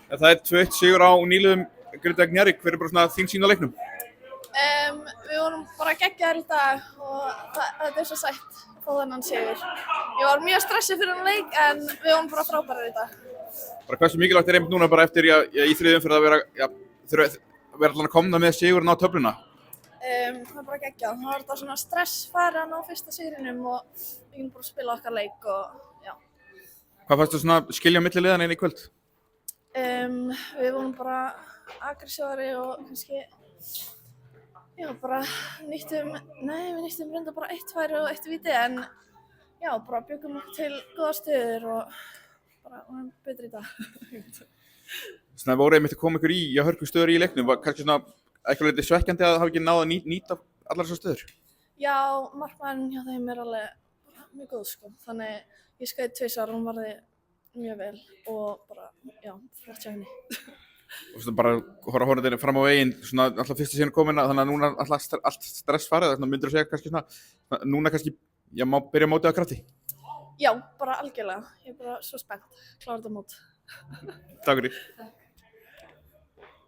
Það er 2-1 sigur á nýliðum Grindavík Njarðvík. Hver er bara svona þín sýn á leiknum? Við vorum bara geggjaðir í dag og þetta er svo sætt að fá þennan sigur. Ég var mjög stressuð fyrir þennan leik en við vorum bara frábærir í dag. Bara hversu mikilvægt er einmitt núna bara eftir í þriðju umferð að vera allan að komna með sigurinn á töfluna? Það er bara geggjað. Það var þetta svona stress farið að ná fyrsta sigrinum og við getum bara að spila okkar leik og já. Hvað fannst þú svona skilja á milli liðanna inn í kvöld? Við vorum bara aggressívari og kannski já, bara við nýttum reynda bara 1 færi og 1 víti en já, bara byggum okkur til góða stöður og bara vorum betri í dag. Svona voru einmitt að koma ykkur í hörku stöður í leiknum, var kannski svona eitthvað litið svekkjandi að hafa ekki náð að nýta allar þessar stöður? Já, markmaðurinn hjá þeim er alveg mjög góð sko, þannig ég skaut 2 og hún varði mjög vel og bara, já, flott hjá henni. Og svona bara horfðir fram á veginn, svona alltaf fyrstu síðan komin þannig að núna allt stress farið, þannig að myndir þú segja kannski svona, núna kannski, já, má byrja mótið að krafti? Já, bara algjörlega, ég er bara svo spennt, klára þetta mót. Takk fyrir.